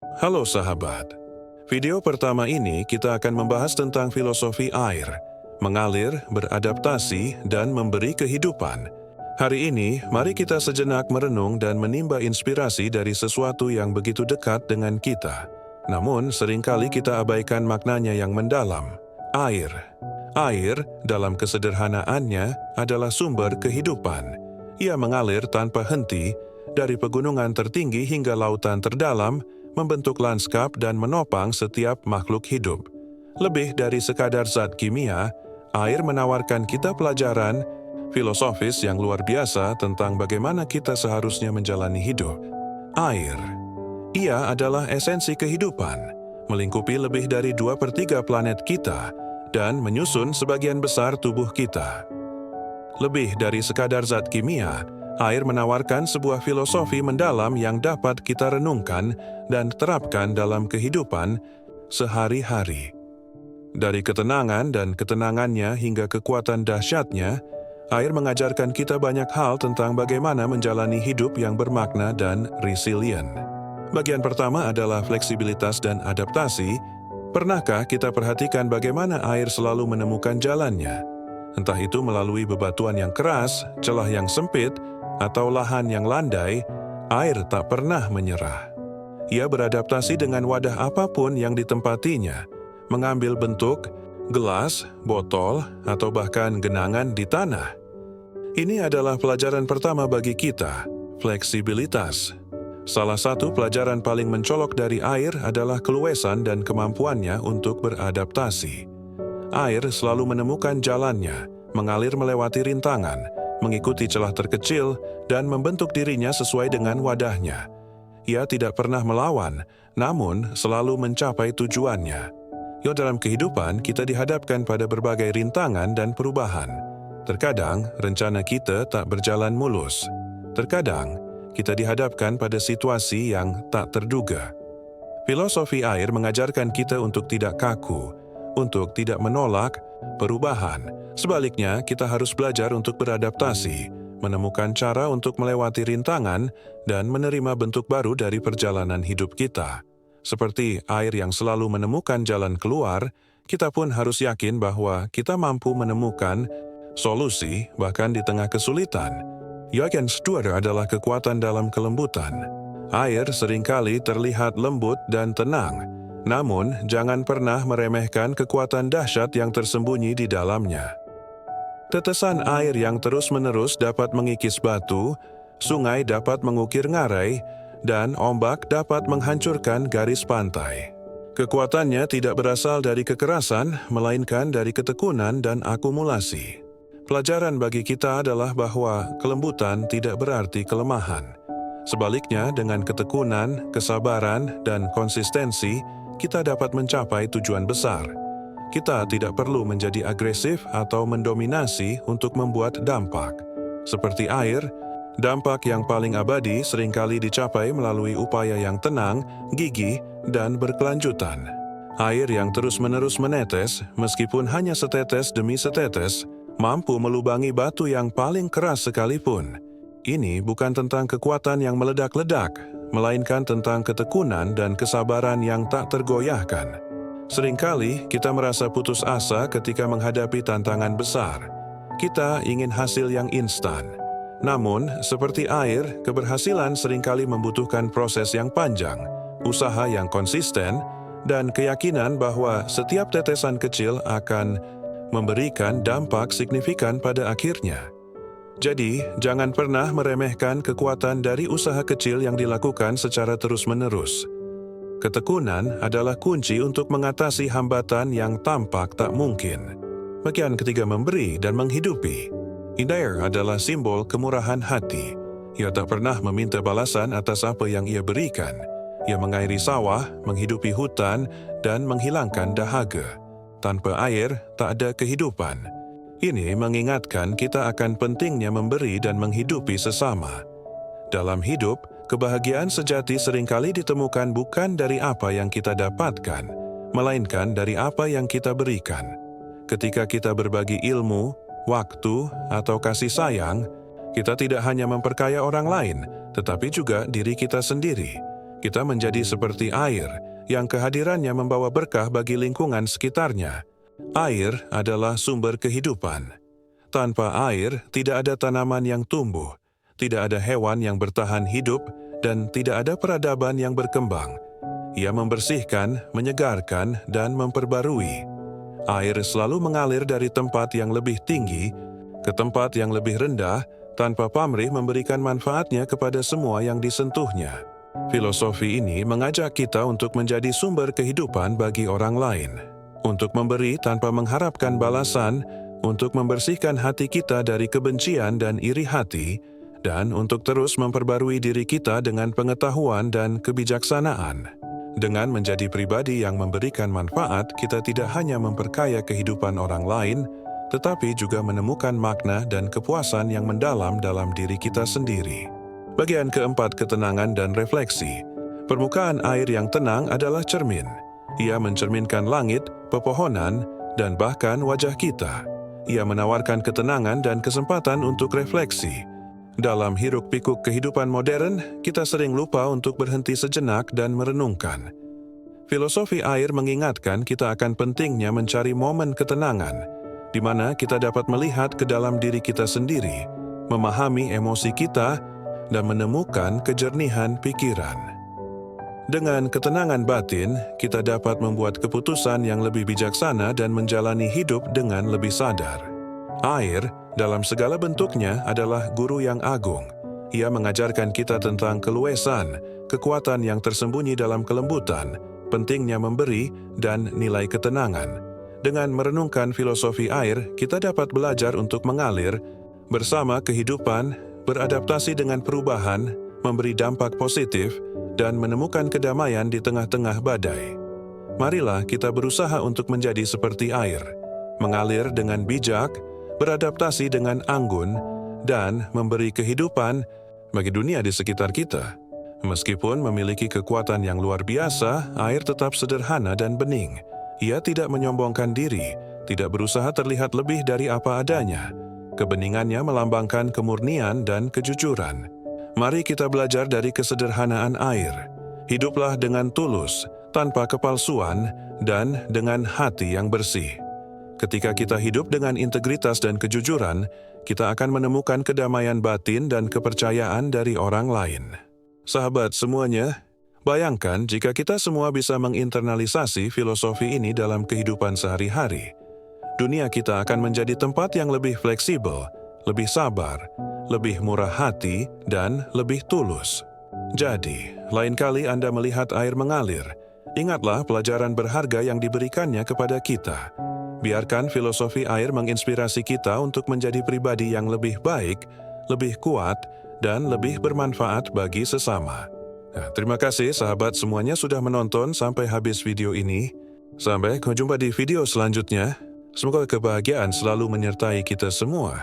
Halo sahabat, video pertama ini kita akan membahas tentang filosofi air, mengalir, beradaptasi, dan memberi kehidupan. Hari ini, mari kita sejenak merenung dan menimba inspirasi dari sesuatu yang begitu dekat dengan kita. Namun, seringkali kita abaikan maknanya yang mendalam. Air. Air, dalam kesederhanaannya, adalah sumber kehidupan. Ia mengalir tanpa henti, dari pegunungan tertinggi hingga lautan terdalam, membentuk lanskap dan menopang setiap makhluk hidup. Lebih dari sekadar zat kimia, air menawarkan kita pelajaran filosofis yang luar biasa tentang bagaimana kita seharusnya menjalani hidup. Air. Ia adalah esensi kehidupan, melingkupi lebih dari 2/3 planet kita, dan menyusun sebagian besar tubuh kita. Lebih dari sekadar zat kimia, air menawarkan sebuah filosofi mendalam yang dapat kita renungkan dan terapkan dalam kehidupan sehari-hari. Dari ketenangan dan ketenangannya hingga kekuatan dahsyatnya, air mengajarkan kita banyak hal tentang bagaimana menjalani hidup yang bermakna dan resilient. Bagian pertama adalah fleksibilitas dan adaptasi. Pernahkah kita perhatikan bagaimana air selalu menemukan jalannya? Entah itu melalui bebatuan yang keras, celah yang sempit, atau lahan yang landai, air tak pernah menyerah. Ia beradaptasi dengan wadah apapun yang ditempatinya, mengambil bentuk gelas, botol, atau bahkan genangan di tanah. Ini adalah pelajaran pertama bagi kita, fleksibilitas. Salah satu pelajaran paling mencolok dari air adalah keluasan dan kemampuannya untuk beradaptasi. Air selalu menemukan jalannya, mengalir melewati rintangan, mengikuti celah terkecil, dan membentuk dirinya sesuai dengan wadahnya. Ia tidak pernah melawan, namun selalu mencapai tujuannya. Dalam kehidupan, kita dihadapkan pada berbagai rintangan dan perubahan. Terkadang, rencana kita tak berjalan mulus. Terkadang, kita dihadapkan pada situasi yang tak terduga. Filosofi air mengajarkan kita untuk tidak kaku, untuk tidak menolak perubahan. Sebaliknya, kita harus belajar untuk beradaptasi, menemukan cara untuk melewati rintangan, dan menerima bentuk baru dari perjalanan hidup kita. Seperti air yang selalu menemukan jalan keluar, kita pun harus yakin bahwa kita mampu menemukan solusi bahkan di tengah kesulitan. Jagenstuder adalah kekuatan dalam kelembutan. Air seringkali terlihat lembut dan tenang, namun jangan pernah meremehkan kekuatan dahsyat yang tersembunyi di dalamnya. Tetesan air yang terus-menerus dapat mengikis batu, sungai dapat mengukir ngarai, dan ombak dapat menghancurkan garis pantai. Kekuatannya tidak berasal dari kekerasan, melainkan dari ketekunan dan akumulasi. Pelajaran bagi kita adalah bahwa kelembutan tidak berarti kelemahan. Sebaliknya, dengan ketekunan, kesabaran, dan konsistensi, kita dapat mencapai tujuan besar. Kita tidak perlu menjadi agresif atau mendominasi untuk membuat dampak. Seperti air, dampak yang paling abadi seringkali dicapai melalui upaya yang tenang, gigih, dan berkelanjutan. Air yang terus-menerus menetes, meskipun hanya setetes demi setetes, mampu melubangi batu yang paling keras sekalipun. Ini bukan tentang kekuatan yang meledak-ledak, melainkan tentang ketekunan dan kesabaran yang tak tergoyahkan. Seringkali kita merasa putus asa ketika menghadapi tantangan besar. Kita ingin hasil yang instan. Namun, seperti air, keberhasilan seringkali membutuhkan proses yang panjang, usaha yang konsisten, dan keyakinan bahwa setiap tetesan kecil akan memberikan dampak signifikan pada akhirnya. Jadi, jangan pernah meremehkan kekuatan dari usaha kecil yang dilakukan secara terus-menerus. Ketekunan adalah kunci untuk mengatasi hambatan yang tampak tak mungkin. Bagian ketiga, memberi dan menghidupi. Indair adalah simbol kemurahan hati. Ia tak pernah meminta balasan atas apa yang ia berikan. Ia mengairi sawah, menghidupi hutan, dan menghilangkan dahaga. Tanpa air, tak ada kehidupan. Ini mengingatkan kita akan pentingnya memberi dan menghidupi sesama. Dalam hidup, kebahagiaan sejati seringkali ditemukan bukan dari apa yang kita dapatkan, melainkan dari apa yang kita berikan. Ketika kita berbagi ilmu, waktu, atau kasih sayang, kita tidak hanya memperkaya orang lain, tetapi juga diri kita sendiri. Kita menjadi seperti air yang kehadirannya membawa berkah bagi lingkungan sekitarnya. Air adalah sumber kehidupan. Tanpa air, tidak ada tanaman yang tumbuh, tidak ada hewan yang bertahan hidup, dan tidak ada peradaban yang berkembang. Ia membersihkan, menyegarkan, dan memperbarui. Air selalu mengalir dari tempat yang lebih tinggi ke tempat yang lebih rendah, tanpa pamrih memberikan manfaatnya kepada semua yang disentuhnya. Filosofi ini mengajak kita untuk menjadi sumber kehidupan bagi orang lain, untuk memberi tanpa mengharapkan balasan, untuk membersihkan hati kita dari kebencian dan iri hati, dan untuk terus memperbarui diri kita dengan pengetahuan dan kebijaksanaan. Dengan menjadi pribadi yang memberikan manfaat, kita tidak hanya memperkaya kehidupan orang lain, tetapi juga menemukan makna dan kepuasan yang mendalam dalam diri kita sendiri. Bagian keempat, ketenangan dan refleksi. Permukaan air yang tenang adalah cermin. Ia mencerminkan langit, pepohonan, dan bahkan wajah kita. Ia menawarkan ketenangan dan kesempatan untuk refleksi. Dalam hiruk-pikuk kehidupan modern, kita sering lupa untuk berhenti sejenak dan merenungkan. Filosofi air mengingatkan kita akan pentingnya mencari momen ketenangan, di mana kita dapat melihat ke dalam diri kita sendiri, memahami emosi kita, dan menemukan kejernihan pikiran. Dengan ketenangan batin, kita dapat membuat keputusan yang lebih bijaksana dan menjalani hidup dengan lebih sadar. Air, dalam segala bentuknya, adalah guru yang agung. Ia mengajarkan kita tentang keluasan, kekuatan yang tersembunyi dalam kelembutan, pentingnya memberi, dan nilai ketenangan. Dengan merenungkan filosofi air, kita dapat belajar untuk mengalir bersama kehidupan, beradaptasi dengan perubahan, memberi dampak positif, dan menemukan kedamaian di tengah-tengah badai. Marilah kita berusaha untuk menjadi seperti air, mengalir dengan bijak, beradaptasi dengan anggun, dan memberi kehidupan bagi dunia di sekitar kita. Meskipun memiliki kekuatan yang luar biasa, air tetap sederhana dan bening. Ia tidak menyombongkan diri, tidak berusaha terlihat lebih dari apa adanya. Kebeningannya melambangkan kemurnian dan kejujuran. Mari kita belajar dari kesederhanaan air. Hiduplah dengan tulus, tanpa kepalsuan, dan dengan hati yang bersih. Ketika kita hidup dengan integritas dan kejujuran, kita akan menemukan kedamaian batin dan kepercayaan dari orang lain. Sahabat semuanya, bayangkan jika kita semua bisa menginternalisasi filosofi ini dalam kehidupan sehari-hari. Dunia kita akan menjadi tempat yang lebih fleksibel, lebih sabar, lebih murah hati, dan lebih tulus. Jadi, lain kali Anda melihat air mengalir, ingatlah pelajaran berharga yang diberikannya kepada kita. Biarkan filosofi air menginspirasi kita untuk menjadi pribadi yang lebih baik, lebih kuat, dan lebih bermanfaat bagi sesama. Terima kasih sahabat semuanya sudah menonton sampai habis video ini. Sampai jumpa di video selanjutnya. Semoga kebahagiaan selalu menyertai kita semua.